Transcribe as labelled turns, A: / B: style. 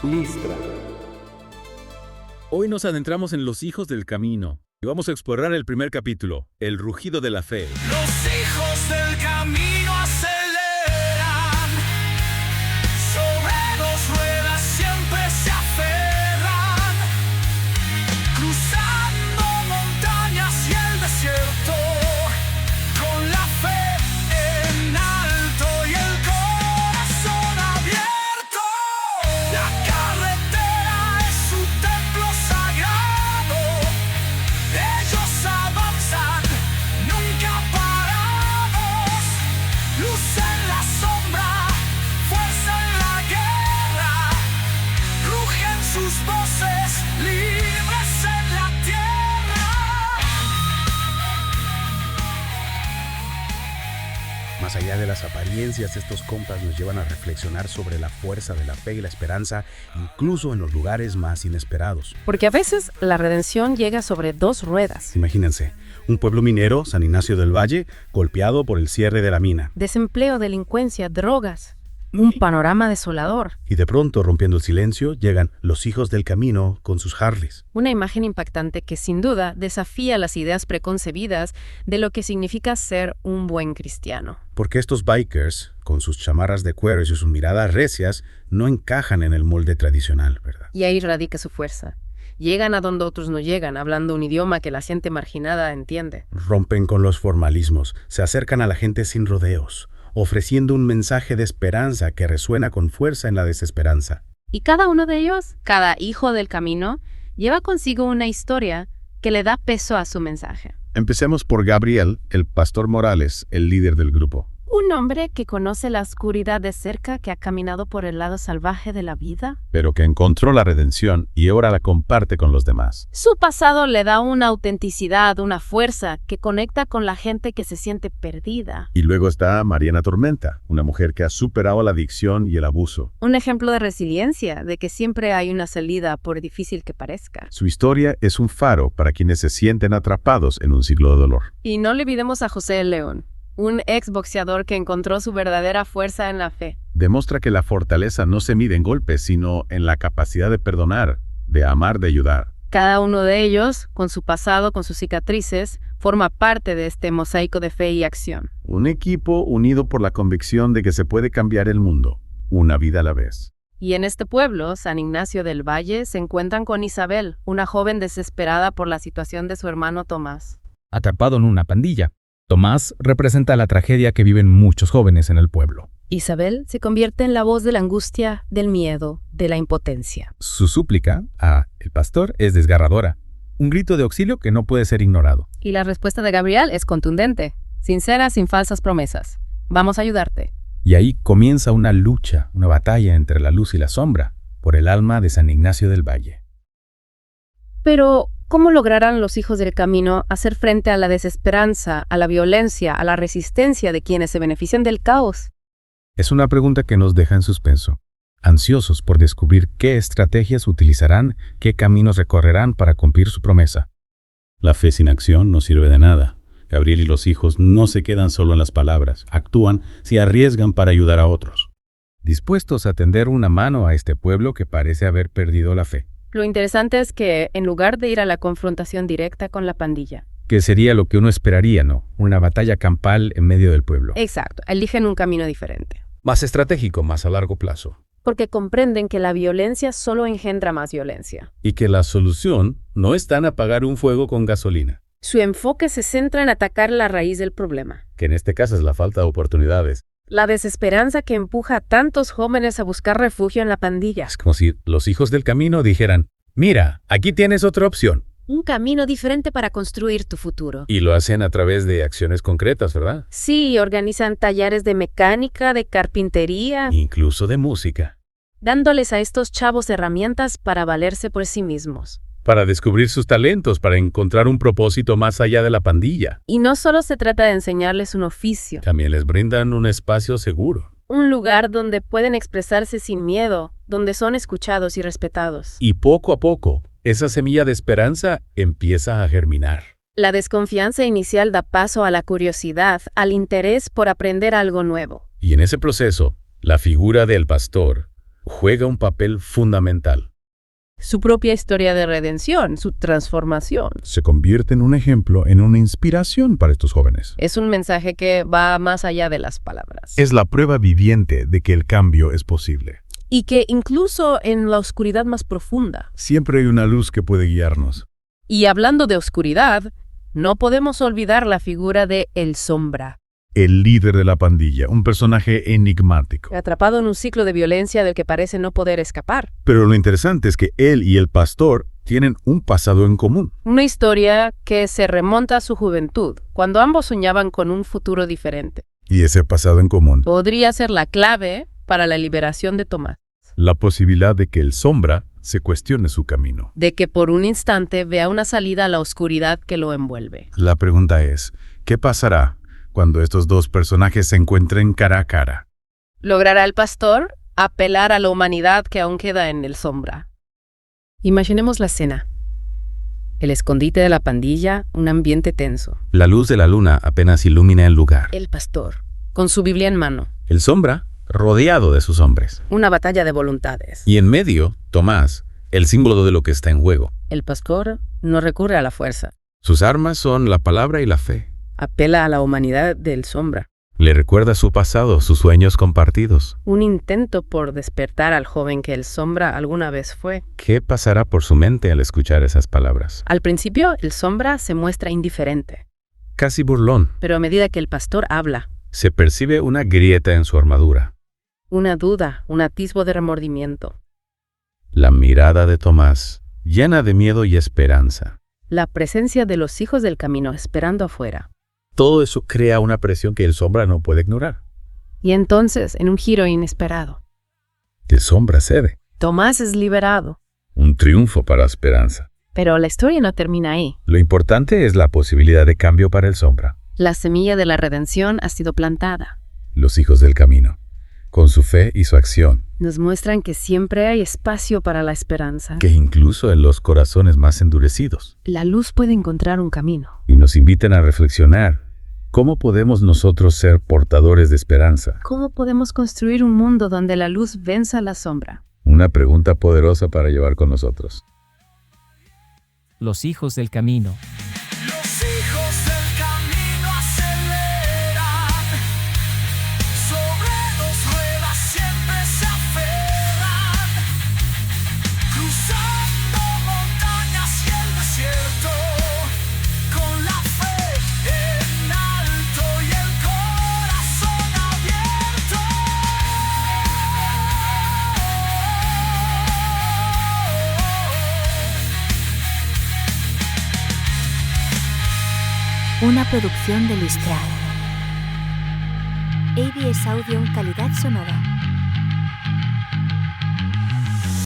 A: Listra.
B: Hoy nos adentramos en los hijos del camino y vamos a explorar el primer capítulo, el rugido de la fe.
C: Los hijos del camino aceleran, sobre dos ruedas siempre se aferran, cruzando montañas y el desierto, con la fe en alto y el corazón abierto. La carretera es su templo sagrado, ellos avanzan, nunca parados, luz en la sombra, fuerza en la guerra, rugen sus voces, libres en la tierra.
D: Más allá de las apariencias, estos compas nos llevan a reflexionar sobre la fuerza de la fe y la esperanza, incluso en los lugares más inesperados.
E: Porque a veces la redención llega sobre dos ruedas.
D: Imagínense, un pueblo minero, San Ignacio del Valle, golpeado por el cierre de la mina.
E: Desempleo, delincuencia, drogas. Un panorama desolador.
D: Y de pronto, rompiendo el silencio, llegan los hijos del camino con sus Harleys.
E: Una imagen impactante que sin duda desafía las ideas preconcebidas de lo que significa ser un buen cristiano.
D: Porque estos bikers, con sus chamarras de cuero y sus miradas recias, no encajan en el molde tradicional, ¿verdad?
E: Y ahí radica su fuerza. Llegan a donde otros no llegan, hablando un idioma que la gente marginada entiende.
D: Rompen con los formalismos, se acercan a la gente sin rodeos, ofreciendo un mensaje de esperanza que resuena con fuerza en la desesperanza.
E: Y cada uno de ellos, cada hijo del camino, lleva consigo una historia que le da peso a su mensaje.
F: Empecemos por Gabriel, el pastor Morales, el líder del grupo.
E: Un hombre que conoce la oscuridad de cerca, que ha caminado por el lado salvaje de la vida.
F: Pero que encontró la redención y ahora la comparte con los demás.
E: Su pasado le da una autenticidad, una fuerza que conecta con la gente que se siente perdida.
F: Y luego está Mariana Tormenta, una mujer que ha superado la adicción y el abuso.
E: Un ejemplo de resiliencia, de que siempre hay una salida por difícil que parezca.
F: Su historia es un faro para quienes se sienten atrapados en un ciclo de dolor.
E: Y no le olvidemos a José el León, un exboxeador que encontró su verdadera fuerza en la fe.
F: Demuestra que la fortaleza no se mide en golpes, sino en la capacidad de perdonar, de amar, de ayudar.
E: Cada uno de ellos, con su pasado, con sus cicatrices, forma parte de este mosaico de fe y acción.
F: Un equipo unido por la convicción de que se puede cambiar el mundo, una vida a la vez.
E: Y en este pueblo, San Ignacio del Valle, se encuentran con Isabel, una joven desesperada por la situación de su hermano Tomás.
G: Atrapado en una pandilla, Tomás representa la tragedia que viven muchos jóvenes en el pueblo.
E: Isabel se convierte en la voz de la angustia, del miedo, de la impotencia.
G: Su súplica a el pastor es desgarradora, un grito de auxilio que no puede ser ignorado.
E: Y la respuesta de Gabriel es contundente, sincera, sin falsas promesas. Vamos a ayudarte.
G: Y ahí comienza una lucha, una batalla entre la luz y la sombra, por el alma de San Ignacio del Valle.
E: Pero, ¿cómo lograrán los hijos del camino hacer frente a la desesperanza, a la violencia, a la resistencia de quienes se benefician del caos?
G: Es una pregunta que nos deja en suspenso, ansiosos por descubrir qué estrategias utilizarán, qué caminos recorrerán para cumplir su promesa.
D: La fe sin acción no sirve de nada. Gabriel y los hijos no se quedan solo en las palabras, actúan, se arriesgan para ayudar a otros.
G: Dispuestos a tender una mano a este pueblo que parece haber perdido la fe.
E: Lo interesante es que, en lugar de ir a la confrontación directa con la pandilla,
G: Que sería lo que uno esperaría, ¿no? Una batalla campal en medio del pueblo.
E: exacto, eligen un camino diferente.
D: Más estratégico, más a largo plazo.
E: Porque comprenden que la violencia solo engendra más violencia.
D: Y que la solución no está en apagar un fuego con gasolina,
E: Su enfoque se centra en atacar la raíz del problema.
D: que en este caso es la falta de oportunidades.
E: La desesperanza que empuja a tantos jóvenes a buscar refugio en la pandilla.
D: Es como si los hijos del camino dijeran, mira, aquí tienes otra opción.
E: Un camino diferente para construir tu futuro.
D: Y lo hacen a través de acciones concretas, ¿verdad?
E: Sí, organizan talleres de mecánica, de carpintería,
D: Incluso de música.
E: dándoles a estos chavos herramientas para valerse por sí mismos.
D: Para descubrir sus talentos, para encontrar un propósito más allá de la pandilla.
E: Y no solo se trata de enseñarles un oficio,
D: También les brindan un espacio seguro.
E: un lugar donde pueden expresarse sin miedo, donde son escuchados y respetados.
D: Y poco a poco, esa semilla de esperanza empieza a germinar.
E: La desconfianza inicial da paso a la curiosidad, al interés por aprender algo nuevo.
D: Y en ese proceso, la figura del pastor,
F: juega un papel fundamental.
E: Su propia historia de redención, su transformación.
G: Se convierte en un ejemplo, en una inspiración para estos jóvenes.
E: Es un mensaje que va más allá de las palabras.
G: Es la prueba viviente de que el cambio es posible.
E: Y que incluso en la oscuridad más profunda.
G: Siempre hay una luz que puede guiarnos.
E: Y hablando de oscuridad, no podemos olvidar la figura de El Sombra,
G: El líder de la pandilla, un personaje enigmático.
E: atrapado en un ciclo de violencia del que parece no poder escapar.
G: Pero lo interesante es que él y el pastor tienen un pasado en común.
E: Una historia que se remonta a su juventud, cuando ambos soñaban con un futuro diferente.
G: Y ese pasado en común,
E: Podría ser la clave para la liberación de Tomás.
G: la posibilidad de que el sombra se cuestione su camino.
E: De que por un instante vea una salida a la oscuridad que lo envuelve.
G: La pregunta es, ¿qué pasará cuando estos dos personajes se encuentren cara a cara?
E: ¿Logrará el pastor apelar a la humanidad que aún queda en El Sombra? Imaginemos la escena. El escondite de la pandilla, un ambiente tenso.
F: La luz de la luna apenas ilumina el lugar.
E: El pastor, con su Biblia en mano.
F: El Sombra, rodeado de sus hombres.
E: Una batalla de voluntades.
F: Y en medio, Tomás, el símbolo de lo que está en juego.
E: El pastor no recurre a la fuerza.
F: Sus armas son la palabra y la fe.
E: Apela a la humanidad del Sombra.
F: Le recuerda su pasado, sus sueños compartidos.
E: Un intento por despertar al joven que El Sombra alguna vez fue.
F: ¿Qué pasará por su mente al escuchar esas palabras?
E: Al principio, El Sombra se muestra indiferente.
F: Casi burlón.
E: Pero a medida que el pastor habla,
F: Se percibe una grieta en su armadura.
E: una duda, un atisbo de remordimiento.
F: La mirada de Tomás, llena de miedo y esperanza.
E: La presencia de los hijos del camino esperando afuera.
F: Todo eso crea una presión que el Sombra no puede ignorar.
E: Y entonces, en un giro inesperado,
F: El Sombra cede.
E: Tomás es liberado.
F: Un triunfo para la esperanza.
E: Pero la historia no termina ahí.
F: Lo importante es la posibilidad de cambio para el Sombra.
E: La semilla de la redención ha sido plantada.
F: Los hijos del camino, con su fe y su acción,
E: Nos muestran que siempre hay espacio para la esperanza.
F: que incluso en los corazones más endurecidos,
E: La luz puede encontrar un camino.
F: y nos invitan a reflexionar. ¿Cómo podemos nosotros ser portadores de esperanza?
E: ¿Cómo podemos construir un mundo donde la luz venza la sombra?
F: Una pregunta poderosa para llevar con nosotros.
A: Los hijos del camino.
C: Los hijos del camino aceleran, sobre dos ruedas siempre se aferran, cruzando montañas y el desierto, con la fe en alto y el corazón abierto.
H: Una producción de Lustral. ABS Audio en calidad sonora.